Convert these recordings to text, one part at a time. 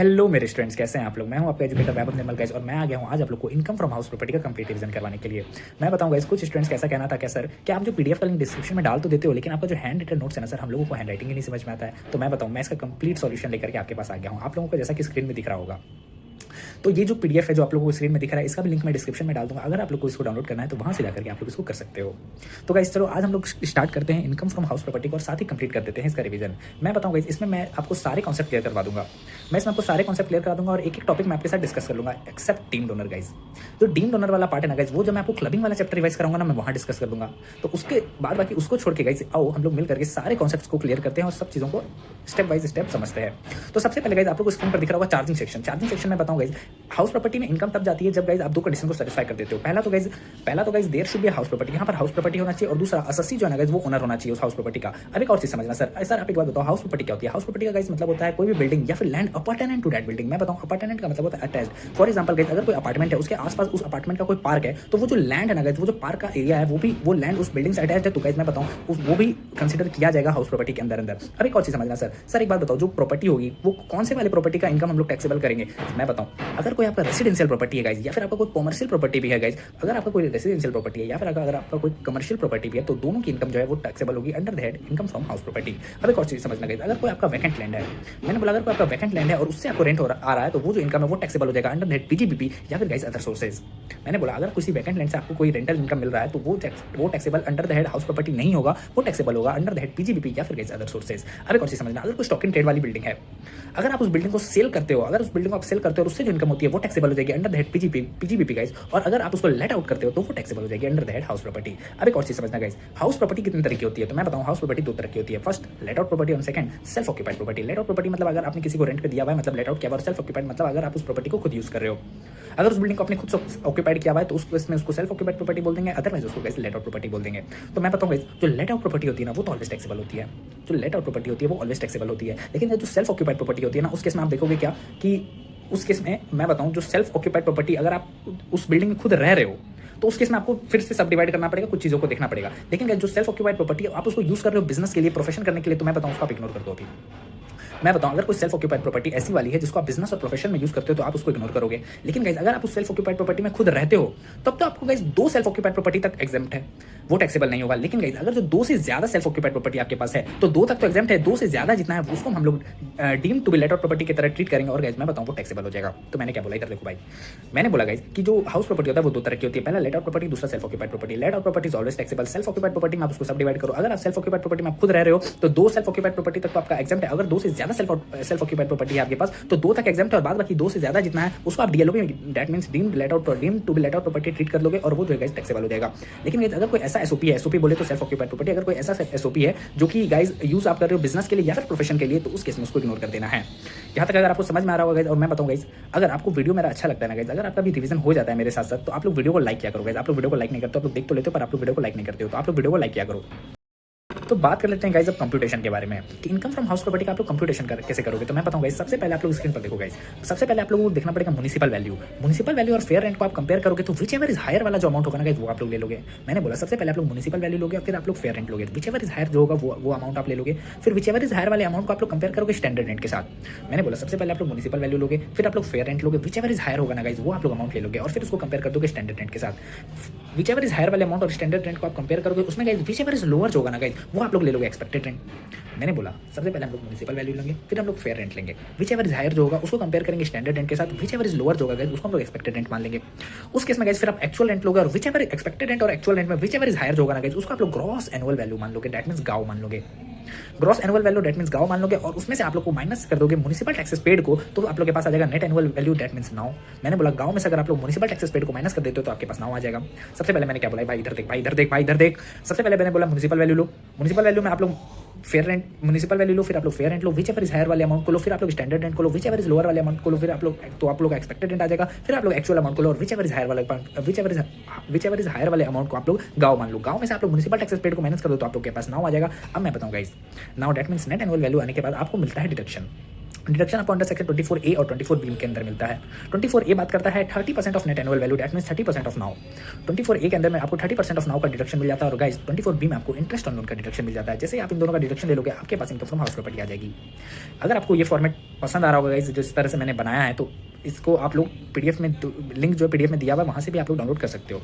Hello मेरे students, कैसे हैं आप लोग। मैं हूं आपका एजुकेटर वैभव निर्मल गाइस और मैं आ गया हूं आज आप लोग को इनकम फ्रॉम हाउस प्रॉपर्टी का कंप्लीट रिवीजन करवाने के लिए। मैं बताऊंगा इस कुछ स्टूडेंट्स का ऐसा कहना था क्या सर कि आप जो पीडीएफ का लिंक डिस्क्रिप्शन में डाल तो देते हो, लेकिन आपका जो हैंड रिटन नोट्स है ना सर, हम लोगों को हैंड राइटिंग ही नहीं समझ में आता है। तो मैं बताऊँ, मैं इसका कंप्लीट सॉल्यूशन लेकर के आपके पास आ गया हूँ। आप लोगों को जैसा कि स्क्रीन में दिख रहा होगा, तो ये जो पीडीएफ है जो आप लोगों को स्क्रीन में दिख रहा है, इसका भी लिंक मैं डिस्क्रिप्शन में डाल दूंगा। अगर आप लोग को इसको डाउनलोड करना है तो वहाँ से जाकर के आप लोग इसको कर सकते हो। तो गाइस चलो आज हम लोग स्टार्ट करते हैं इनकम फ्रॉम हाउस प्रॉपर्टी को और साथ ही कंप्लीट कर देते हैं इसका रिवीजन। मैं बताऊंगा इसमें मैं आपको सारे कॉन्सेप्ट क्लियर करवा दूंगा। मैं इसमें आपको सारे कॉन्सेप्ट क्लियर करा दूंगा और एक एक टॉपिक मैं आपके साथ डिस्कस कर लूंगा, एक्सेप्ट टीम डोनर गाइस। जो टीम डोनर वाला पार्ट है ना गाइस, वो जब मैं आपको क्लबिंग वाला चैप्टर रिवाइज कराऊंगा ना, मैं वहाँ डिस्कस कर दूंगा। तो उसके बाद बाकी उसको छोड़ के गाइस आओ हम लोग मिल करके सारे कॉन्सेप्ट्स को क्लियर करते हैं और सब चीज़ों को स्टेप बाय स्टेप समझते हैं। तो सबसे पहले गाइस आप लोग को स्क्रीन पर दिख रहा होगा चार्जिंग सेक्शन। चार्जिंग सेक्शन में बताऊं गाइस, हाउस प्रॉपर्टी में इनकम तब जाती है जब गाइस आप दो कंडीशन को सेटिस्फाई कर देते हो। पहला तो guys there should be house property, यहाँ पर हाउस प्रॉपर्टी होना चाहिए, और दूसरा अससी जो है ना गाइस वो ओनर होना चाहिए उस हाउस प्रॉपर्टी का। अब एक और चीज समझना सर आप एक बात बताओ, हाउस प्रॉपर्टी क्या होती है। हाउस प्रॉपर्टी का गाइस मतलब होता है कोई भी बिल्डिंग या फिर land apartment to that building. मैं बताऊं अपार्टमेंट का मतलब होता है अटैच्ड। फॉर एग्जांपल गाइस अगर कोई अपार्टमेंट है, उसके आसपास उस अपार्टमेंट का कोई पार्क है, तो वो जो लैंड है ना गाइस, वो जो पार्क का एरिया है, वो लैंड उस बिल्डिंग से अटैच्ड है। तो गाइस मैं बताऊं वो भी कंसिडर किया जाएगा हाउस प्रॉपर्टी के अंदर। अब एक और चीज समझना सर एक बात बताओ, जो प्रॉपर्टी होगी वो कौन से वाले प्रॉपर्टी का इनकम हम लोग टैक्सेबल करेंगे। मैं बताऊं, अगर कोई आपका रेसिडेंशियल प्रॉपर्टी है गाइस, या फिर आपका कोई कॉमर्शियल प्रॉपर्टी भी है गाइस, अगर आपका कोई रेसिडेंशियल प्रॉपर्टी है या फिर अगर आपका कोई कमर्शियल प्रॉपर्टी भी है, तो दोनों की इनकम जो है वो टैक्सेबल होगी under the head income from house property. अब एक और चीज समझना गाइस, अगर कोई आपका वैकेंट लैंड है, मैंने बोला अगर कोई आपका वैकेंट लैंड है और उससे आपको रेंट आ रहा है, तो वो जो इनकम है वो टैक्सेबल हो जाएगा अंडर द हेड पीजीबीपी या फिर गाइस अदर सोर्सेज। मैंने बोला अगर किसी वैकेंट लैंड से आपको कोई रेंटल इनकम मिल रहा है, तो वो taxable under the head house property नहीं होगा, वो टैक्सेबल होगा अंडर द हेड पीजीबीपी या फिर गाइस अदर सोर्सेज। अब एक और चीज समझना, अगर कोई स्टॉक इन ट्रेड वाली बिल्डिंग है, अगर आप उस बिल्डिंग को सेल करते हो, अगर उस बिल्डिंग को आप सेल करते हो और उससे जो इनकम होती है वो टैक्सेबल हो जाएगी under the head PGBP guys, और अगर आप उसको लेट आउट करते हो तो वो टैक्सेबल हो जाएगी under the head house property. अब एक और चीज समझना गाइस, हाउस प्रॉपर्टी कितने तरह की होती है। तो मैं बताऊं हाउस प्रॉपर्टी दो तरह की होती है। फर्स्ट लेट आउट प्रॉपर्टी और second self occupied property. Late out property मतलब अगर आपने किसी को रेंट पे दिया हुआ है, मतलब लेट आउट किया हुआ, और सेल्फ ऑक्यूपाइड मतलब अगर आप उस प्रॉपर्टी को खुद यूज कर रहे हो। अगर उस बिल्डिंग को आपने खुद ऑक्यूपाइड किया हुआ है तो उसको सेल्फ ऑक्यूपाइड प्रॉपर्टी बोल देंगे, अदरवाइज उसको गाइस लेट आउट प्रॉपर्टी बोल देंगे। तो मैं बताऊं गाइस, जो लेट आउट प्रॉपर्टी होती है ना वो तो ऑलवेज टैक्सेबल होती है। जो लेट आउट प्रॉपर्टी होती है वो ऑलवेज टैक्सेबल होती है, लेकिन जो सेल्फ ऑक्यूपाइड प्रॉपर्टी होती है ना, उस केस में आप देखोगे क्या कि उस केस में मैं बताऊं, जो सेल्फ ऑक्यूपाइड प्रॉपर्टी अगर आप उस बिल्डिंग में खुद रह रहे हो, तो उस केस में आपको फिर से सब डिवाइड करना पड़ेगा, कुछ चीज़ों को देखना पड़ेगा। लेकिन जो सेल्फ ऑक्यूपाइड प्रॉपर्टी आप उसको यूज कर रहे हो बिजनेस के लिए, प्रोफेशन करने के लिए, तो मैं बताऊं उसको आप इग्नोर कर दो अभी। मैं बताऊं अगर कोई सेल्फ ऑक्यूपाइड प्रॉपर्टी ऐसी वाली है जिसको आप बिजनेस और प्रोफेशन में यूज करते हो, तो आप उसको इग्नोर करोगे। लेकिन गाइस अगर आप उस सेल्फ ऑक्यूपाइड प्रॉपर्टी में खुद रहते हो, तब तो आपको गाइस दो सेल्फ ऑक्यूपाइड प्रॉपर्टी तक एग्जेम्प्ट है, वो टैक्सेबल नहीं होगा। लेकिन गाइस अगर जो दो से ज्यादा सेल्फ ऑक्यूपाइड प्रॉपर्टी आपके पास है, तो दो तक तो एग्जेम्प्ट है, दो से ज्यादा जितना है उसको हम लोग deem to be let out property की तरह ट्रीट करेंगे, और गाइस मैं बताऊं वो टैक्सेबल हो जाएगा। तो मैंने क्या बोला इधर देखो भाई, मैंने बोला गाइस कि जो हाउस प्रॉपर्टी होता है वो दो तरह की होती है, पहला लेट आउट प्रॉपर्टी, दूसरा self occupied property. Late out property is always taxable. Self occupied property में आप उसको सब डिवाइड करो, अगर आप सेल्फ ऑक्यूपाइड प्रॉपर्टी में आप खुद रह रहे हो तो दो सेल्फ ऑक्यूपाइड प्रॉपर्टी तक तो आपका एग्जेम्प्ट है। अगर दो से ज्यादा सेल्फ ऑक्यूपाइड प्रॉपर्टी है आपके पास, तो दो तक एग्जेम्प्ट है, और बाद बाकी दो से ज्यादा जितना है उसको आप डीएलओ में, that means deem to be let out property treat कर लोगे, और वो जो है टैक्सेबल हो जाएगा। लेकिन अगर कोई ऐसा एसओपी है, एसओपी बोले तो सेल्फ ऑक्यूपाइड प्रॉपर्टी, अगर कोई ऐसा एसओपी है जो कि गाइस यूज आप कर रहे हो बिजनेस के लिए या फिर प्रोफेशन के लिए, तो उस केस में उसको इग्नोर कर देना है। यहाँ तक अगर आपको समझ में आ रहा होगा गाइस, और मैं बताऊं गाइस, अगर आपको वीडियो मेरा अच्छा लगता है ना गाइस, अगर आपका भी रिवीजन हो जाता है मेरे साथ साथ, तो आप लोग वीडियो को लाइक किया करो गाइस। आप लोग वीडियो को लाइक नहीं करते, आप लोग देख तो लेते हो पर आप लोग वीडियो को लाइक नहीं करते हो, तो आप लोग वीडियो को लाइक किया करो। तो बात कर लेते हैं गाइस अब कंप्यूटेशन के बारे में कि इनकम फ्रॉम हाउस प्रॉपर्टी का आप लोग कंप्यूटेशन कैसे करोगे। तो मैं बताऊं गाइस, सबसे पहले आप लोग स्क्रीन पर देखो गाइस, सबसे पहले आप लोगों को देखना पड़ेगा मुनिसिपल वैल्यू और फेयर रेंट को आप कंपेयर करोगे, तो विच एवर इज हायर वाला जो अमाउंट होगा ना गाइस वो आप लोग ले लोगे। मैंने बोला सबसे पहले आप लोग मुनिसिपल वैल्यू लोगे, फिर आप लोग फेयर रेंट लोगे, विच एवर इज हायर जो होगा वो अमाउंट आप ले लोगे। फिर विच एवर इज हायर वाले अमाउंट को आप लोग कंपेयर करोगे स्टैंडर्ड रेंट के साथ। मैंने बोला सबसे पहले आप लोग मुनिसिपल वैल्यू लोगे, फिर आप लोग फेयर रेंट लोगे, विच एवर इज हायर होगा ना गाइस वो आप लोग अमाउंट ले लोगे, और फिर उसको कंपेयर कर दोगे स्टैंडर्ड रेंट के साथ। विच एवर इज हायर वाले अमाउंट और स्टैंडर्ड रेंट को आप कंपेयर करोगे, उसमें guys which ever is lower जो होगा ना गाइस वो आप लोग ले लोगे एक्सपेक्टेड रेंट। मैंने बोला सबसे पहले हम लोग मुनिसिपल वैल्यू लेंगे, फिर हम लोग फेयर रेंट लेंगे, विच एवर इज हायर जो होगा उसको कंपेयर करेंगे स्टैंडर्ड रेंट के साथ, विच एवर इज लोअर जो होगा उसको हम लोग एक्सपेक्टेड रेंट मान लेंगे। उस केस में गाइस फिर आप एक्चुअल रेंट लोगे, और विच एवर एक्सपेक्टेड रेंट और एक्चुअल रेंट में विच एवर इज हायर जो होगा ना गाइस उसको आप लोग ग्रॉस एनुअल वैल्यू मान लोगे, दैट मींस गाँव मान लोगे। Gross annual value that means गाँव मान लोगे, और उसमें से आप लोग को माइनस कर दोगे मुनिसिपल टैक्सेस पेड को, तो आप लोग के पास आ जाएगा net annual value that means now. मैंने बोला गाँव में से अगर आप लोग मुनिसिपल टैक्सेस पेड को माइनस कर देते हो तो आपके पास नाउ आ जाएगा। सबसे पहले मैंने क्या बोला भाई, इधर देख भाई, इधर देख भाई, इधर देख। सबसे पहले मैंने बोला मुनिसिपल वैल्यू लो, मुनिसिपल वैल्यू में आप लोग फेयर रेंट, मुनिसिपल वैल्यू लो, फिर आप लोग फेयर रेंट लो, विच एवर इज हायर वाले अमाउंट को लो, फिर आप लोग स्टैंडर्ड रेंट को लो, विच एवर इज लोअर वाले अमाउंट को लो, फिर आप लोग एक्सपेक्टेड रेंट आ जाएगा, फिर आप लोग एक्चुअल अमाउंट को लो, और विच एवर इज हायर वाले अमाउंट को आप लोग गाँव मान लो। गाँव में से आप लोग मुनिसिपल टैक्सेस पेड को माइनस कर दो तो आप लोग के पास नाउ आ जाएगा। अब मैं बताऊँ guys, now that means net annual value आने के बाद आपको मिलता है डिडक्शन। डिडक्शन आपको अंडर सेक्शन 24A और 24B के अंदर मिलता है। 24A बात करता है 30% of net annual value, that means 30% of now. 24A के अंदर में आपको 30% ऑफ नाउ का डिडक्शन मिल जाता है और गाइस 24B में आपको इंटरेस्ट ऑन लोन का डिडक्शन मिल जाता है। जैसे आप इन दोनों का डिडक्शन ले लोगे, आपके पास इनकम फ्रॉम हाउस प्रॉपर्टी आ जाएगी। अगर आपको ये फॉर्मेट पसंद आ रहा होगा गाइस, जिस तरह से मैंने बनाया है, तो इसको आप लोग पीडीएफ में लिंक जो पीडीएफ में दिया हुआ है वहाँ से भी आप लोग डाउनलोड कर सकते हो।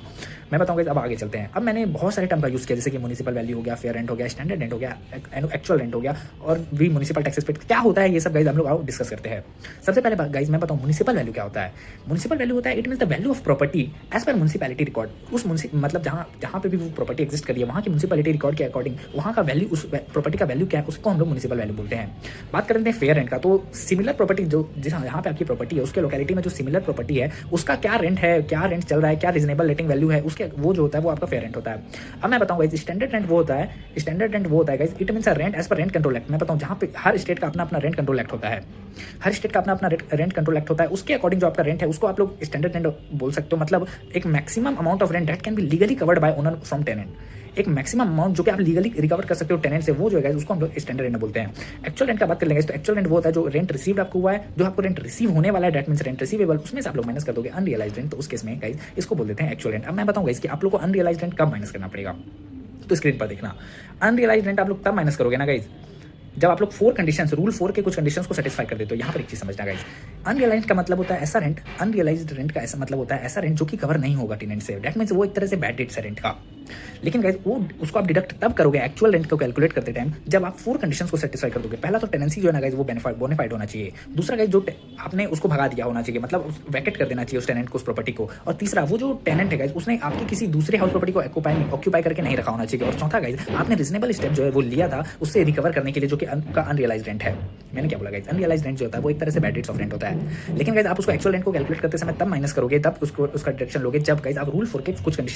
मैं बताऊँगा अब आगे चलते हैं। अब मैंने बहुत सारे टर्म का यूज़ किया, जैसे कि म्युनिसिपल वैल्यू हो गया, फेयर रेंट हो गया, स्टैंडर्ड रेंट हो गया, एक्चुअल रेंट हो गया और भी म्युनिसिपल टैक्सेस पे क्या होता है, ये सब गाइस हम लोग आओ डिस्कस करते हैं। सबसे पहले गाइस मैं बताऊँ म्युनिसिपल वैल्यू क्या होता है। म्युनिसिपल वैल्यू होता है it means the value of property as per municipality record. उस मतलब जहाँ पे भी वो प्रॉपर्टी एग्जिस्ट करी है वहाँ की म्युनिसिपैलिटी रिकॉर्ड के अकॉर्डिंग वहाँ का वैल्यू, उस प्रॉपर्टी का वैल्यू क्या है, उसको हम लोग म्युनिसिपल वैल्यू बोलते हैं। बात करते हैं फेयर रेंट का, तो सिमिलर प्रॉपर्टी जो जहाँ पे आपकी प्रॉपर्टी है उसके लोकेलिटी में जो सिमिलर प्रॉपर्टी है उसका क्या रेंट है, क्या रेंट चल रहा है, क्या रीजनेबल रेटिंग वैल्यू है, उसके वो जो होता है वो आपका फेयर रेंट होता है। अब मैं बताऊँ गाइस स्टैंडर्ड रेंट वो होता है, स्टैंडर्ड रेंट वो होता है guys it means rent as per rent control act. मैं बताऊँ जहाँ पे हर स्टेट का अपना अपना रेंट कंट्रोल एक्ट होता है, हर स्टेट का अपना अपना रेंट कंट्रोल एक्ट होता है, उसके अकॉर्डिंग जो आपका रेंट है उसको आप लोग स्टैंडर्ड रेंट बोल सकते हो। मतलब एक maximum amount of rent that can be legally covered by owner from tenant. एक मैक्सिमम अमाउंट जो कि आप लीगली रिकवर कर सकते हो टेनेंट से, वो जो है उसको हम लोग स्टैंडर्ड रेंट बोलते हैं। एक्चुअल रेंट का बात कर लेंगे तो एक्चुअल रेंट वो होता है जो रेंट रिसीव्ड आपको हुआ है, जो आपको रेंट रिसीव होने वाला है, दैट मींस रेंट रिसीवेबल, उसमें से आप लोग माइनस कर दोगे अनरियलाइज्ड रेंट, तो उस केस में गाइस इसको बोल देते हैं एक्चुअल रेंट। अब मैं बताऊंगा इसकी आप लोग को अनरियलाइज्ड रेंट कब माइनस करना पड़ेगा, तो स्क्रीन पर देखना। अनरियलाइज्ड रेंट आप लोग तब माइनस करोगे ना गाइस जब आप लोग 4 कंडीशंस, रूल 4 के कुछ कंडीशंस को सेटिस्फाई कर देते हो। यहाँ पर एक चीज समझना गाइस, अनरियलाइज्ड का मतलब होता है ऐसा रेंट, अनरियलाइज्ड रेंट का ऐसा मतलब होता है ऐसा रेंट जो कि कवर नहीं होगा टेनेंट से, दैट मींस वो एक तरह से बैड डेट है रेंट का। लेकिन गाइस वो उसको आप डिडक्ट तब करोगे एक्चुअल रेंट को कैलकुलेट करते टाइम जब आप 4 कंडीशंस को सेटिस्फाई कर दोगे। पहला तो टेनेंसी जो है ना गाइस वो बोनाफाइड होना चाहिए। दूसरा गाइस जो आपने उसको भगा दिया होना चाहिए, मतलब वैकेट कर देना चाहिए उस टेनेंट को, उस प्रॉपर्टी को। और तीसरा वो जो टेनेंट है गाइस उसने आपकी किसी दूसरे हाउस प्रॉपर्टी को ऑक्यूपाई करके नहीं रखा होना चाहिए। और चौथा गाइस आपने रीजनेबल स्टेप जो है वो लिया था उससे रिकवर करने के लिए, जो कि अनरियलाइज्ड रेंट है। मैंने क्या बोला गाइस, अनरियलाइज्ड रेंट जो होता है वो एक तरह से बैड डेट्स ऑफ रेंट होता है। लेकिन गाइस आप उसको एक्चुअल रेंट को कैलकुलेट करते समय तब माइनस करोगे, तब उसका डिडक्शन लोगे जब गाइस आप रूल 4 के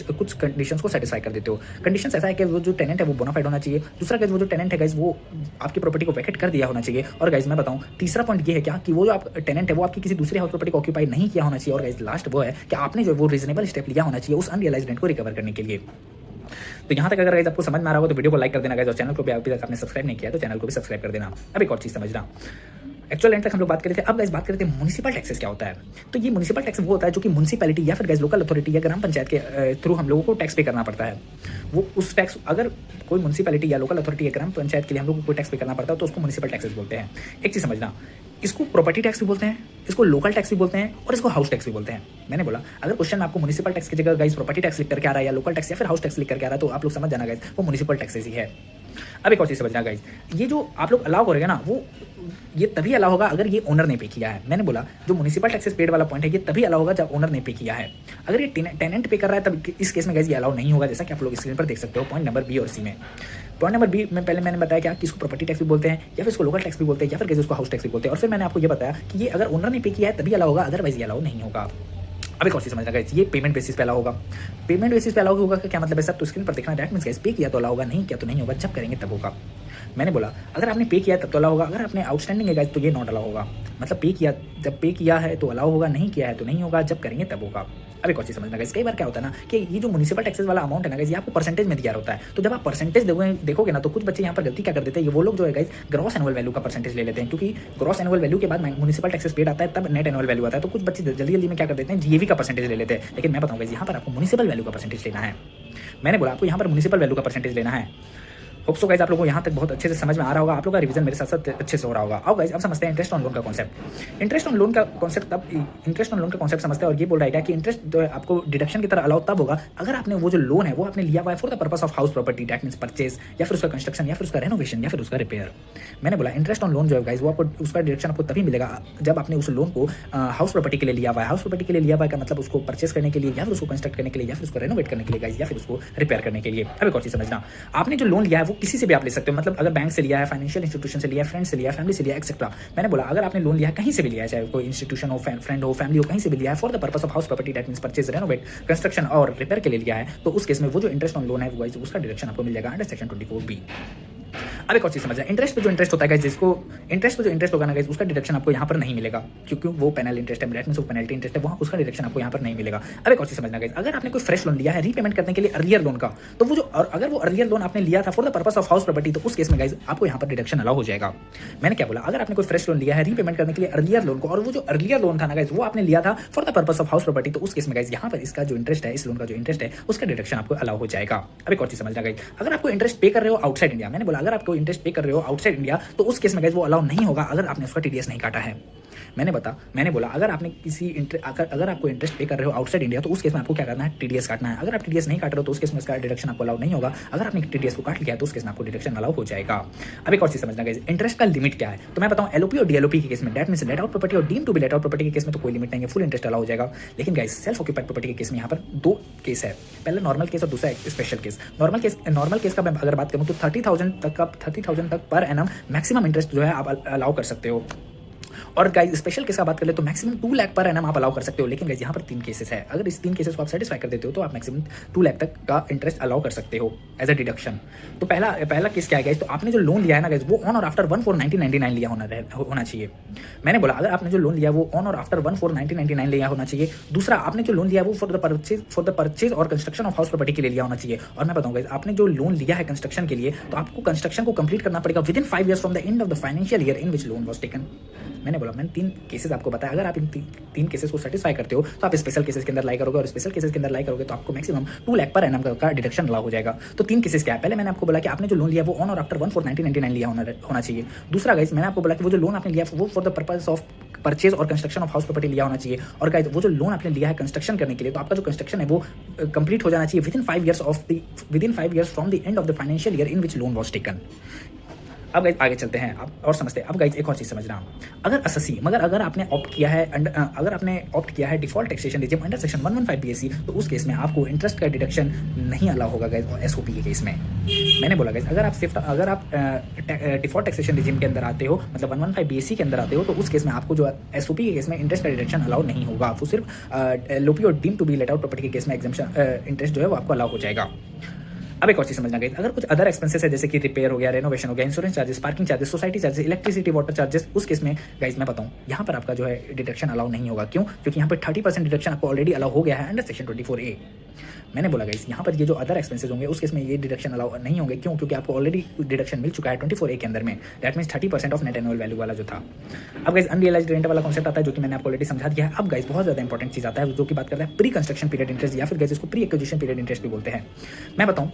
कुछ कंडीशंस को सेटिस्फाई कर देते हो। कंडीशंस ऐसा है कि वो जो टेनेंट है वो बोनाफाइड होना चाहिए। दूसरा गाइस वो जो टेनेंट है गाइस वो आपकी प्रॉपर्टी को वैकेट कर दिया होना चाहिए। और गाइस मैं बताऊं तीसरा पॉइंट ये है क्या कि वो जो आप टेनेंट है वो आपकी किसी दूसरे हाउस प्रॉपर्टी को ऑक्यूपाई नहीं किया होना चाहिए। और गाइस लास्ट वो है कि आपने जो वो रीजनेबल स्टेप लिया होना चाहिए उस अनरियलाइज्ड रेंट को रिकवर करने के लिए। तो यहाँ तक अगर गाइस आपको समझ में आ रहा हो तो वीडियो को लाइक कर देना गाइस, और चैनल को भी अभी तक आपने सब्सक्राइब नहीं किया तो चैनल को भी सब्सक्राइब कर देना। अब एक और चीज समझना, एक्चुअल रेंट तक हम लोग बात कर रहे थे, अब गाइस बात करते हैं म्युनिसिपल टैक्सेस क्या होता है। तो ये म्युनिसिपल टैक्स वो होता है जो कि म्युनिसिपैलिटी या फिर गाइस लोकल अथॉरिटी या ग्राम पंचायत के थ्रू हम लोगों को टैक्स पे करना पड़ता है। वो उस टैक्स, अगर कोई म्युनिसिपैलिटी या लोकल अथॉरिटी या ग्राम पंचायत के लिए हम लोग को कोई टैक्स पे करना पड़ता है तो उसको म्युनिसिपल टैक्सेस बोलते हैं। एक चीज समझना, इसको प्रॉपर्टी टैक्स भी बोलते हैं, इसको लोकल टैक्स भी बोलते हैं और इसको हाउस टैक्स भी बोलते हैं। मैंने बोला अगर क्वेश्चन में आपको म्युनिसिपल टैक्स की जगह गाइस प्रॉपर्टी टैक्स लिख करके आ रहा है या लोकल टैक्स या फिर हाउस टैक्स लिख करके आ रहा है तो आप लोग समझ जाना गाइस वो म्युनिसिपल टैक्सेस ही है। अब एक और चीज समझना गाइस, ये जो आप लोग अलाउ करोगे ना वो ये तभी अलाउ होगा अगर ये ओनर ने पे किया है। मैंने बोला जो म्युनिसिपल टैक्सेस पेड वाला पॉइंट है ये तभी अलाउ होगा जब ओनर ने पे किया है। अगर ये टेनेंट पे कर रहा है तब इस केस में गाइस ये अलाउ नहीं होगा, जैसा कि आप लोग स्क्रीन पर देख सकते हो पॉइंट नंबर बी और सी में। पॉइंट नंबर बी में पहले मैंने बताया क्या कि इसको प्रॉपर्टी टैक्स भी बोलते हैं या फिर इसको लोकल टैक्स भी बोलते हैं या फिर कैसे उसको हाउस टैक्स भी बोलते हैं। और फिर मैंने आपको ये बताया कि ये अगर ओनर ने पे किया है तभी अलाउ होगा, अदरवाइज ये अलाउ नहीं होगा। अब एक और चीज समझना गाइस, ये पेमेंट बेसिस पे अलाउ होगा। पेमेंट बेसिस पे अलाउ होगा क्या मतलब है सब तो स्क्रीन पर देखना, दैट मींस गाइस पे किया तो अलाउ होगा, नहीं किया तो नहीं होगा, जब करेंगे तब होगा। मैंने बोला अगर आपने पे किया तब तो अलाउ होगा, अगर आपने आउटस्टैंडिंग है गाइस तो ये नॉट अलाउ होगा। मतलब पे किया, जब पे किया है तो अलाउ होगा, नहीं किया है तो नहीं होगा, जब करेंगे तब होगा। अब एक और चीज समझना गाइस, कई बार क्या होता है ना कि ये जो म्युनिसिपल टैक्सेस वाला अमाउंट है ना गाइस ये आपको परसेंटेज में दिया होता है। तो जब आप परसेंटेज देखोगे ना तो कुछ बच्चे यहाँ पर गलती क्या कर देते हैं, ये वो लोग जो है गाइस ग्रॉस एनुअल वैल्यू का परसेंटेज ले लेते हैं, क्योंकि ग्रॉस एनुअल वैल्यू के बाद म्युनिसिपल टैक्सेस पेड आता है तब नेट एनुअल वैल्यू आता है। तो कुछ बच्चे जल्दी में क्या कर देते हैं जीएवी का परसेंटेज ले लेते हैं। लेकिन मैं बताऊंगा यहाँ पर आपको म्युनिसिपल वैल्यू का परसेंटेज लेना है। मैंने बोला आपको यहाँ पर म्युनिसिपल वैल्यू का परसेंटेज लेना है। होप सो गाइस आप लोगों को यहाँ तक बहुत अच्छे से समझ में आ रहा होगा, आप लोग का रिवीजन मेरे साथ साथ अच्छे से हो रहा होगा। अब गाइस अब समझते हैं इंटरेस्ट ऑन लोन का कॉन्सेप्ट। इंटरेस्ट ऑन लोन का कॉन्सेप्ट समझते हैं और ये बोल रहा है कि इंटरेस्ट जो है आपको डिडक्शन की तरह अलाउ तब होगा अगर आपने वो जो लोन है वो आपने लिया हुआ है for the purpose of house property, that means purchase या फिर उसका कंस्ट्रक्शन या फिर उसका रेनोवेशन या फिर उसका रिपेयर। मैंने बोला इंटरेस्ट ऑन लोन जो है गाइस वो आपको उसका डिडक्शन आपको तभी मिलेगा जब आपने उस लोन को हाउस प्रॉपर्टी के लिए लिया हुआ है। हाउस प्रॉपर्टी के लिए लिया हुआ है का मतलब उसको परचेज करने के लिए या फिर उसको कंस्ट्रक्ट करने के लिए या फिर उसको रेनोवेट करने के लिए गाइस या फिर उसको रिपेयर करने के लिए। अब एक और चीज समझना, आपने जो लोन लिया है वो किसी से भी आप ले सकते हो, मतलब अगर बैंक से लिया है, फाइनेंशियल इंस्टीट्यूशन से लिया है, फ्रेंड से लिया है, फैमिली से लिया है, एक्सेट्रा। मैंने बोला अगर आपने लोन लिया है कहीं से भी लिया है, चाहे कोई इंस्टीट्यूशन हो, फ्रेंड हो, फैमिली हो, कहीं से भी लिया है for the purpose of house property, that means purchase, renovate, construction और रिपेयर के लिए लिया है, तो उस केस में वो जो इंटरेस्ट ऑन लोन है वो उसका डिडक्शन आपको मिल जाएगा अंडर सेक्शन 24B। अब एक और चीज़ समझना, इंटरेस्ट पे जो इंटरेस्ट होता है गाइस, जिसको इंटरेस्ट पे जो इंटरेस्ट होगा ना गाइस, उसका डिडक्शन आपको यहाँ पर नहीं मिलेगा, क्योंकि वो पेनल इंटरेस्ट है, दैट मींस वो पेनल्टी इंटरेस्ट है, वहाँ उसका डिडक्शन आपको यहाँ पर नहीं मिलेगा। अब एक और चीज़ समझना गाइस, अगर आपने कोई फ्रेश लोन लिया है रीपेमेंट करने के लिए अर्लियर लोन का, तो वो जो अगर वो अर्लियर लोन आपने लिया था for the purpose of house property, तो उस केस में गाइस आपको यहाँ पर डिडक्शन अलाउ हो जाएगा। मैंने क्या बोला, अगर आपने कोई फ्रेश लोन लिया है रीपेमेंट करने के लिए अर्लियर लोन को, और वो जो अर्लियर लोन था ना गाइस वो आपने लिया था for the purpose of house property, तो उस केस में गाइस यहाँ पर इसका जो इंटरेस्ट है, इस लोन का जो इंटरेस्ट है, उसका डिडक्शन आपको अलाउ हो जाएगा। अब एक और चीज़ समझना गाइस, अगर आपको इंटरेस्ट पे कर रहे हो आउटसाइड इंडिया, मैंने बोला अगर आपको इंटरेस्ट पे कर रहे हो आउटसाइड इंडिया, तो उस केस में गाइस वो अलाउ नहीं होगा अगर आपने उसका टीडीएस नहीं काटा है। मैंने बोला अगर आपने अगर आपको इंटरेस्ट पे कर रहे हो आउटसाइड इंडिया, तो उस केस में आपको क्या करना है, टीडीएस काटना है। अगर आप टीडीएस नहीं काट रहे हो तो उस केस में इसका डिडक्शन आपको अलाउ नहीं होगा। अगर आपने टीडीएस को काट लिया है तो उस केस में आपको डिडक्शन अलाउ हो जाएगा। अब एक और चीज समझना गाइस, इंटरेस्ट का लिमिट क्या है, तो मैं बताऊं एलओपी और डीएलओपी के केस में, that means let out property or deem to be let out property के केस में तो कोई लिमिट नहीं है, फुल इंटरेस्ट अलाउ हो जाएगा। लेकिन गाइस सेल्फ ऑक्यूपाइड प्रॉपर्टी के केस में यहाँ पर दो केस है, पहला नॉर्मल केस और दूसरा एक स्पेशल केस। नॉर्मल केस का मैं अगर बात करूँ तो 30,000 तक पर एनम मैक्सिमम इंटरेस्ट जो है आप अलाउ कर सकते हो। और गाइस स्पेशल केस का बात कर ले तो मैक्सिमम 2 लाख पर एनम आप अलाउ कर सकते हो। लेकिन गाइस यहाँ पर 3 केसेस है, अगर इस 3 केसेस को आप सेटिस्फाई कर देते हो तो आप मैक्सिमम 2 लाख तक का इंटरेस्ट अलाउ कर सकते हो एज अ डिडक्शन। तो पहला केस क्या है गाइस, तो आपने जो लोन लिया है ना गाइस वो ऑन और आफ्टर 1/4/1999 लिया होना चाहिए। मैंने बोला अगर आपने जो लोन लिया वो ऑन और आफ्टर 1/4/1999 लिया होना चाहिए। दूसरा, आपने जो लोन लिया वो फॉर द परचेज और कंस्ट्रक्शन ऑफ हाउस प्रॉपर्टी के लिए लिया होना चाहिए। और मैं बताऊँ गाइस, आपने जो लोन लिया है कंस्ट्रक्शन के लिए, तो आपको कंस्ट्रक्शन को कंप्लीट करना पड़ेगा with in 5 years from the end of the financial year in which loan was taken. मैंने बोला मैंने 3 केसेस आपको बताया, अगर आप इन 3 केसेस को सेटिस्फाई करते हो तो आप स्पेशल केसेस के अंदर लाई करोगे, और स्पेशल केसेस के अंदर लाई करोगे तो आपको मैक्सिमम 2 लाख पर एनम का डिडक्शन अलाउ हो जाएगा। तो 3 केसेस क्या है, पहले मैंने आपको बोला कि आपने जो लोन लिया वो ऑन और आफ्टर 1/4/1999 लिया होना चाहिए। दूसरा गाइस मैंने आपको बोला कि वो जो लोन आपने लिया वो for the purpose of purchase और कंस्ट्रक्शन ऑफ हाउस प्रॉपर्टी लिया होना चाहिए। और गाइस वो जो लोन आपने लिया है कंस्ट्रक्शन करने के लिए, तो आपका जो कंस्ट्रक्शन है वो कंप्लीट हो जाना चाहिए with in 5 years from the end of the financial year in which loan was taken. अब गाइस आगे चलते हैं और समझते हैं। अब गाइस एक और चीज़ समझना, अगर आपने ऑप्ट किया है default taxation regime under section 115 BSc, तो उस केस में आपको इंटरेस्ट का डिडक्शन नहीं अलाउ होगा गाइस एसओपी के केस में। मैंने बोला गाइस अगर आप डिफॉल्ट टैक्सेशन रिजिम के अंदर आते हो, मतलब 115 बीएससी के अंदर आते हो, तो उस केस में आपको जो एसओपी के केस में इंटरेस्ट का डिडक्शन अलाउ नहीं होगा। वो सिर्फ एलओपी और deem to be let out property के केस में एग्जम्पशन इंटरेस्ट जो है वो आपको अलाउ हो जाएगा। अब एक और चीज समझना गाइस, अगर कुछ अदर एक्सपेंसेस है जैसे कि रिपेयर हो गया, रेनोवेशन हो गया, insurance charges, parking charges, society charges, electricity water charges, उस केस में गाइस मैं बताऊं यहाँ पर आपका जो है डिडक्शन अलाउ नहीं होगा। क्यों? क्योंकि यहाँ पर 30% डिडक्शन आपको ऑलरेडी अलाउ हो गया है अंडर सेक्शन 24A। मैंने बोला गाइस यहाँ पर ये जो अदर एक्सपेंसेस होंगे उस केस में ये डिडक्शन अलाउ नहीं होंगे। क्यों? क्योंकि आपको ऑलरेडी डिडक्शन मिल चुका है 24A के अंदर में, that means 30% of net annual value वाला जो था। अब गाइस अनरियलाइज्ड रेंट वाला कॉन्सेप्ट आता है जो कि मैंने आपको ऑलरेडी समझा दिया है। अब गाइस बहुत ज़्यादा इंपॉर्टेंट चीज़ आता है जो कि बात करता है प्री कंस्ट्रक्शन पीरियड इंटरेस्ट, या फिर गाइस इसको प्री एक्विजिशन पीरियड इंटरेस्ट भी बोलते हैं। मैं बताऊं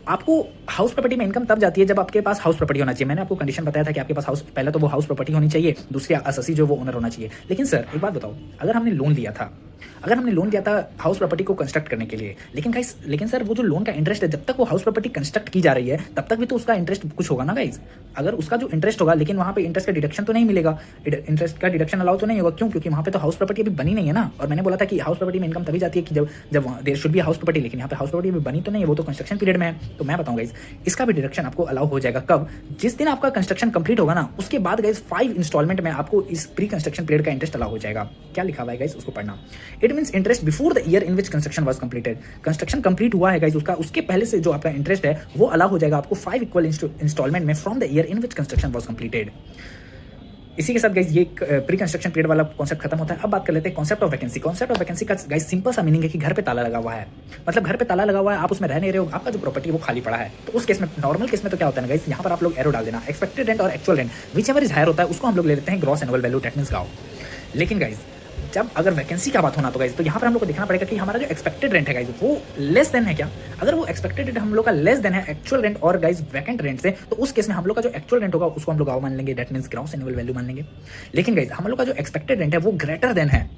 आपको हाउस प्रॉपर्टी में इनकम तब जाती है जब आपके पास हाउस प्रॉपर्टी होना चाहिए। मैंने आपको कंडीशन बताया था कि आपके पास हाउस, पहले तो वो हाउस प्रॉपर्टी होनी चाहिए, दूसरी अससी जो वो ओनर होना चाहिए। लेकिन सर एक बात बताओ, अगर हमने लोन लिया था हाउस प्रॉपर्टी को कंस्ट्रक्ट करने के लिए, लेकिन सर वो जो लोन का इंटरेस्ट है, जब तक वो हाउस प्रॉपर्टी कंस्ट्रक्ट की जा रही है तब तक भी तो उसका इंटरेस्ट कुछ होगा ना गाइस। अगर उसका जो इंटरेस्ट होगा, लेकिन वहाँ पे इंटरेस्ट का डिडक्शन तो नहीं मिलेगा, इंटरेस्ट का डिडक्शन अलाउ तो नहीं होगा। क्यों? क्योंकि वहाँ पे तो हाउस प्रॉपर्टी अभी बनी नहीं है ना। और मैंने बोला था कि हाउस प्रॉपर्टी में इनकम तभी जाती है कि जब there should be house property, लेकिन यहाँ पे हाउस प्रॉपर्टी अभी बनी तो नहीं है, वो तो कंस्ट्रक्शन पीरियड में है। तो मैं बताऊँ गाइस इसका भी डिडक्शन आपको अलाउ हो जाएगा। कब? जिस दिन आपका कंस्ट्रक्शन कंप्लीट होगा ना, उसके बाद गाइस 5 इंस्टॉलमेंट में आपको इस प्री कंस्ट्रक्शन पीरियड का इंटरेस्ट अलाउ हो जाएगा। क्या लिखा हुआ है गाइस उसको पढ़ना। It means interest before the year in which construction was completed. Construction complete हुआ है गाइस उसके पहले से जो आपका इंटरेस्ट है वो अलाउ हो जाएगा आपको 5 इक्वल इंस्टॉलमेंट में from the year in which construction was completed. इसी के साथ गाइस ये प्री कंस्ट्रक्शन पीरियड वाला कॉन्सेप्ट खत्म होता है। अब बात कर लेते हैं concept of vacancy. Concept of vacancy का गाइस सिंपल सा मीनिंग है कि घर पे ताला लगा हुआ है, मतलब घर पे ताला लगा हुआ है, आप उसमें रह नहीं रहे हो, आपका जो प्रॉपर्टी है वो खाली पड़ा है। तो उस केस में, नॉर्मल केस में तो क्या होता है ना गाइस, यहाँ पर आप लोग एरो डाल देना, एक्सपेक्टेड रेंट और actual rent whichever is higher होता है उसको हम लोग ले लेते हैं gross annual value, that means गाँव। लेकिन गाइस जब अगर वैकेंसी का बात होना तो गाइस, तो यहाँ पर हम लोग को देखना पड़ेगा कि हमारा जो एक्सपेक्टेड रेंट है गाइस वो लेस देन है क्या। अगर वो एक्सपेक्टेड रेंट हम लोग का लेस देन है एक्चुअल रेंट और गाइस वैकेंट रेंट से, तो उस केस में हम लोग का जो एक्चुअल रेंट होगा उसको हम लोग गाँव मान लेंगे, that means gross annual value मान लेंगे। लेकिन गाइस हम लोग का जो एक्सपेक्टेड रेंट है वो ग्रेटर देन है,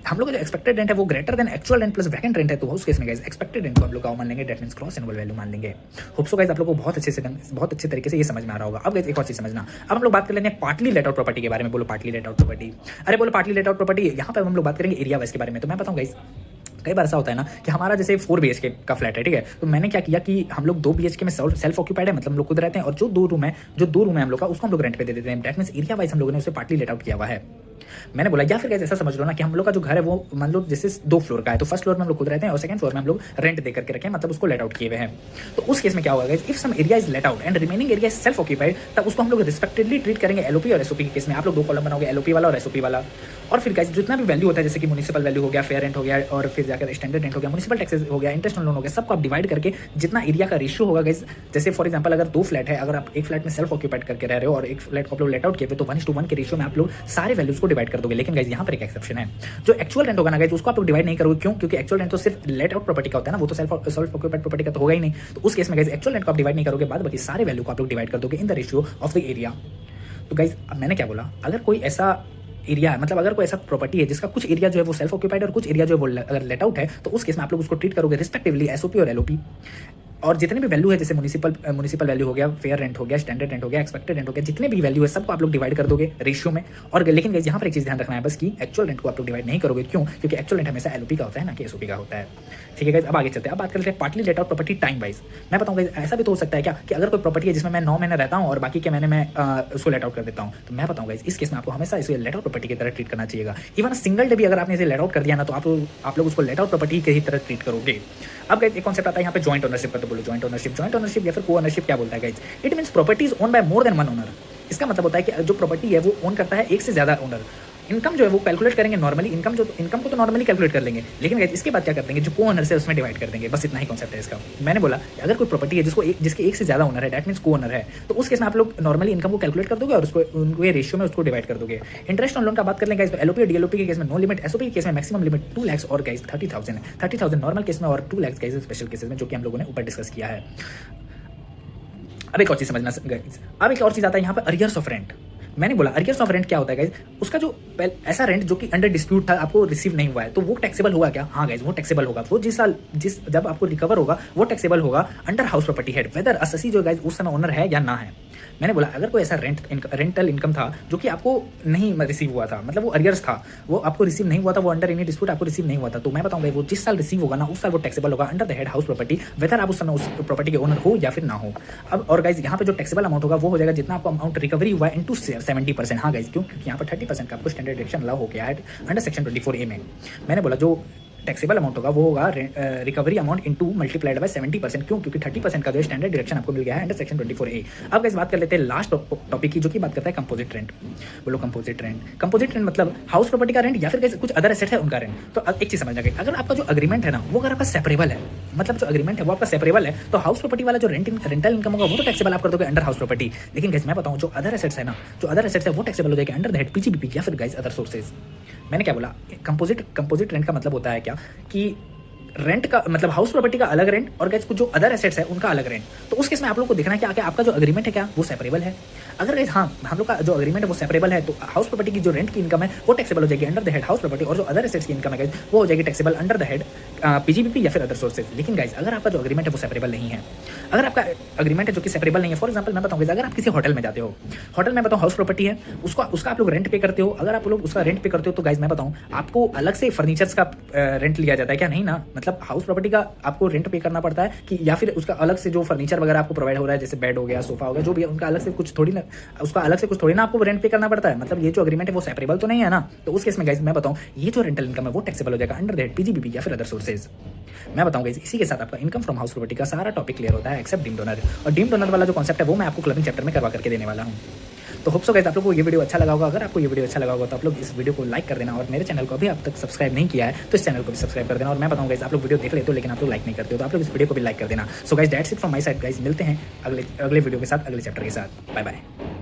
हम लोग का जो एक्सपेक्टेड रेंट है वो greater than actual rent plus vacant rent है, तो उस केस में गाइस एक्सपेक्टेड रेंट को हम लोग गाँव मान लेंगे, that means gross annual value मान लेंगे। होप सो गाइस आप लोग को बहुत अच्छे तरीके से ये समझ में आ रहा होगा। अब गाइस एक और चीज समझना, अब हम लोग बात कर लेते हैं पार्टली लेट आउट प्रॉपर्टी के बारे में। बोलो पार्टली लेट आउट प्रॉपर्टी, अरे बोलो पार्टली लेट आउट प्रॉपर्टी। यहाँ पर हम लोग बात करेंगे एरिया वाइज के बारे में। तो मैं बताऊँ गाइस कई बार ऐसा होता है ना कि हमारा जैसे 4 BHK का फ्लैट है, ठीक है, तो मैंने क्या किया कि हम लोग 2 BHK में सेल्फ ऑक्यूपाइड है, मतलब हम लोग खुद रहते हैं, और जो 2 रूम है हम लोग का, उसको हम लोग रेंट पे दे देते हैं। दैट मींस एरिया वाइज हम लोगों ने उसे पार्टली लेट आउट किया हुआ है। मैंने बोला या फिर कैसे ऐसा समझ लो ना कि हम लोग का जो घर है वो मान लो जैसे 2 फ्लोर का है, तो फर्स्ट फ्लोर में हम लोग खुद रहते हैं और सेकंड फ्लोर में हम लोग रेंट दे करके रखे हैं, मतलब उसको लेट आउट किए हुए हैं। तो उस केस में क्या होगा, if some area is let out and remaining area is self occupied, तब उसको हम लोग रिस्पेक्टिवली ट्रीट करेंगे एलओपी और एसओपी के केस में। आप लोग 2 कॉलम बनाओगे, एलओपी वाला और एसओपी वाला। और फिर गाइस जितना भी वैल्यू होता है, जैसे कि म्युनिसिपल वैल्यू हो गया, फेयर रेंट हो गया, और फिर जाकर स्टैंडर्ड रेंट हो गया, म्युनिसिपल टैक्सेस हो गया, इंटरेस्ट लोन हो गया, सबको आप डिवाइड करके जितना एरिया का रेशियो होगा गाइस, जैसे फॉर एग्जांपल अगर 2 फ्लैट है, अगर आप एक फ्लैट में सेल्फ ऑक्यूपाइड करके रह रहे हो और एक फ्लैट को आप लोग लेट आउट किए तो 1:1 के रेशियो में आप लोग सारे वैल्यूज को डिवाइड कर दोगे। लेकिन गाइस यहाँ पर एक एक्सेप्शन है, जो एक्चुअल रेंट होगा ना गाइस, उसको आप लोग डिवाइड नहीं करोगे। क्यों? क्योंकि एक्चुअल रेंट तो सिर्फ लेट आउट प्रॉपर्टी का होता है ना, वो तो सेल्फ ऑक्यूपाइड प्रॉपर्टी का तो होगा ही नहीं। तो उस केस में गाइस एक्चुअल रेंट को आप डिवाइड नहीं करोगे, बाद बाकी सारे वैल्यू को आप लोग डिवाइड कर दोगे in the ratio of the area. तो गाइस अब मैंने क्या बोला, अगर कोई ऐसा एरिया है, मतलब अगर कोई ऐसा प्रॉपर्टी है जिसका कुछ एरिया जो है वो सेल्फ ऑक्यूपाइड और कुछ एरिया जो है वो अगर लेट आउट है, तो उस केस में आप लोग उसको ट्रीट करोगे रिस्पेक्टिवली एसओपी और एलओपी। और जितने भी वैल्यू है, जैसे म्युनिसिपल वैल्यू हो गया, फेयर रेंट हो गया, स्टैंडर्ड रेंट हो गया, एक्सपेक्टेड रेंट हो गया, जितने भी वैल्यू है सबको आप लोग डिवाइड कर दोगे रेशियो में। और लेकिन गाइस यहाँ पर एक चीज़ ध्यान रखना है बस कि एक्चुअल रेंट को आप लोग डिवाइड नहीं करोगे। क्यों? क्योंकि एक्चुअल रेंट हमेशा एलओपी का होता है ना कि एसओपी का होता है। ठीक है गाइस, अब आगे चलते हैं। अब बात करते हैं partly late out property time wise. मैं बताऊँ गाइस, ऐसा भी तो हो सकता है क्या कि अगर कोई प्रॉपर्टी है जिसमें मैं 9 महीने रहता हूँ और बाकी के महीने में उसको लेट आउट कर देता हूँ, तो मैं बताऊँ गाइस इस केस में आपको हमेशा इसे लेट आउट प्रॉपर्टी की तरह ट्रीट करना चाहिए। इवन सिंगल डे भी अगर आपने इसे लेट आउट कर दिया ना, तो आप लोग उसको लेट आउट प्रॉपर्टी की ही तरह ट्रीट करोगे। अब गाइस एक कॉन्सेप्ट आता है यहाँ पे जॉइंट ओनरशिप का। तो बोलो जॉइंट ओनरशिप या फिर को ओनरशिप क्या बोलता है guys? It means property is own by more than one owner. इसका मतलब होता है कि जो प्रॉपर्टी है वो ओन करता है एक से ज्यादा ओनर। इनकम जो है वो कैलकुलेट करेंगे नॉर्मली, इनकम को तो नॉर्मली कैलकुलेट कर लेंगे, लेकिन गाइस इसके बाद क्या कर देंगे, जो को ओनर है उसमें डिवाइड कर देंगे। बस इतना ही कॉन्सेप्ट है इसका। मैंने बोला अगर कोई प्रॉपर्टी है जिसके एक से ज्यादा ओनर है, दैट मींस को ओनर है, तो उस केस में आप लोग नॉर्मली इनकम को कैलकुलेट कर दोगे और उसको उनके रेशियो में उसको डिवाइड कर दोगे। इंटरेस्ट ऑन लोन का बात कर लेंगे गाइस, तो एलओपी और डीएलओपी के केस में नो लिमिट, एसओपी के केस में मैक्सिमम लिमिट 2 लाख और गाइस 30,000 नॉर्मल केस में और 2 लाख गाइस स्पेशल केसेस में, जो कि हम लोगों ने ऊपर डिस्कस किया है। अब एक और चीज समझना गाइस, अब एक और चीज आता है यहाँ पर अरियर्स ऑफ रेंट। मैंने बोला अरियर्स ऑफ रेंट क्या होता है गाइस, उसका जो ऐसा रेंट जो कि अंडर डिस्प्यूट था, आपको रिसीव नहीं हुआ है, तो वो टैक्सेबल होगा क्या? हाँ गाइस, वो टैक्सेबल होगा। वो जब आपको रिकवर होगा वो टैक्सेबल होगा under house property head, whether अससी जो गाइस उस समय ओनर है या ना है। मैंने बोला अगर कोई ऐसा रेंटल इनकम था जो कि आपको नहीं रिसीव हुआ था, मतलब वो अरियर्स था, वो आपको रिसीव नहीं हुआ था, वो अंडर एनी डिस्प्यूट आपको रिसीव नहीं हुआ था, तो मैं बताऊंगा वो जिस साल रिसीव होगा ना उस साल वो टैक्सेबल होगा under the head house property, whether आप उस समय उस प्रॉपर्टी के ओनर हो या फिर ना हो। अब और गाइस यहाँ पे जो टैक्सेबल अमाउंट होगा वो हो जाएगा जितना आपको अमाउंट रिकवरी हुआ है इंटू 70%। हाँ गाइस, क्योंकि यहाँ पर 30% का आपको स्टैंडर्ड डिडक्शन अलाउ हो गया है अंडर सेक्शन 24A में। मैंने बोला जो टैक्सेबल अमाउंट होगा वो होगा recovery amount into multiplied by 70%। क्यों? क्योंकि 30% का जो स्टैंडर्ड डिडक्शन आपको मिल गया है अंडर सेक्शन 24A। अब गाइस बात कर लेते हैं लास्ट टॉपिक की, जो की बात करता है कंपोजिट रेंट। बोलो कंपोजिट रेंट मतलब हाउस प्रॉपर्टी का रेंट या फिर कुछ अदर एसेट है उनका रेंट। तो एक चीज समझना, अगर आपका जो अग्रीमेंट है ना वो अगर आपका सेपरेबल है, मतलब जो अग्रीमेंट है वो आपका सेपरेबल है, तो हाउस प्रॉपर्टी वाला जो रेंटल इनकम होगा वो तो टैक्सेबल आप कर दोगे अंडर हाउस प्रॉपर्टी। लेकिन गाइस मैं बताऊं जो अदर एसेट्स है ना, वो टैक्सेबल हो जाएगा अंडर द हेड पीजीबीपी या फिर गाइस अदर सोर्सेज। मैंने क्या बोला, कंपोजिट रेंट का मतलब होता है क्या कि रेंट का मतलब हाउस प्रॉपर्टी का अलग रेंट और गाइस कुछ जो अदर एसेट्स है उनका अलग रेंट। तो उस केस में आप लोग को देखना है कि आपका जो अग्रीमेंट है क्या वो सेपरेबल है। अगर गाइस हाँ हम लोग का जो अग्रीमेंट है वो सेपरेबल है, तो हाउस प्रॉपर्टी की जो रेंट की इनकम है वो टैक्सेबल हो जाएगी under the head house property, और जो अदर एसेट्स की इनकम है गाइस वो हो जाएगी taxable under the head PGBP या फिर अदर सोर्सेज। लेकिन गाइस अगर आपका जो अग्रीमेंट है वो सेपरेबल नहीं है, अगर आपका अग्रीमेंट है जो कि सेपरेबल नहीं है, फॉर एग्जांपल मैं बताऊंगा अगर आप किसी होटल में जाते हो, होटल में बताऊं हाउस प्रॉपर्टी है, उसका आप लोग रेंट पे करते हो, अगर आप लोग उसका रेंट पे करते हो तो गाइस मैं बताऊं आपको अलग से फर्नीचर्स का रेंट लिया जाता है क्या? नहीं ना, मतलब हाउस प्रॉपर्टी का आपको रेंट पे करना पड़ता है कि या फिर उसका अलग से जो फर्नीचर वगैरह आपको प्रोवाइड हो रहा है, जैसे बेड हो गया, सोफा हो गया, जो भी है उनका अलग से कुछ थोड़ी ना, उसका अलग से कुछ थोड़ी ना आपको रेंट पे करना पड़ता है। मतलब ये जो अग्रीमेंट है वो सेपरेबल तो नहीं है ना, तो उस केस में गाइस मैं बताऊं ये जो रेंटल इनकम है वो टैक्सेबल हो जाएगा अंडर द हेड पीजीबीपी या फिर अदर सोर्सेज। मैं बताऊं गाइस इसी के साथ आपका इनकम फ्रॉम हाउस प्रॉपर्टी का सारा टॉपिक क्लियर होता है एक्सेप्ट डीम्ड ओनर। और डीम्ड ओनर वाला जो कॉन्सेप्ट है वो मैं आपको क्लबिंग चैप्टर में करवा करके देने वाला हूं। तो होप सो गाइस आप लोगों को ये वीडियो अच्छा लगा होगा। अगर आपको ये वीडियो अच्छा लगा होगा तो आप लोग इस वीडियो को लाइक कर देना, और मेरे चैनल को अभी अब तक सब्सक्राइब नहीं किया है तो इस चैनल को भी सब्सक्राइब कर देना। और मैं बताऊंगा गाइस आप लोग वीडियो देख लेते हो लेकिन आप लोग लाइक नहीं करते हो, तो आप लोग इस वीडियो को भी लाइक कर देना। So guys that's it from my side guys, मिलते हैं अगले वीडियो के साथ, अगले चैप्टर के साथ। Bye bye.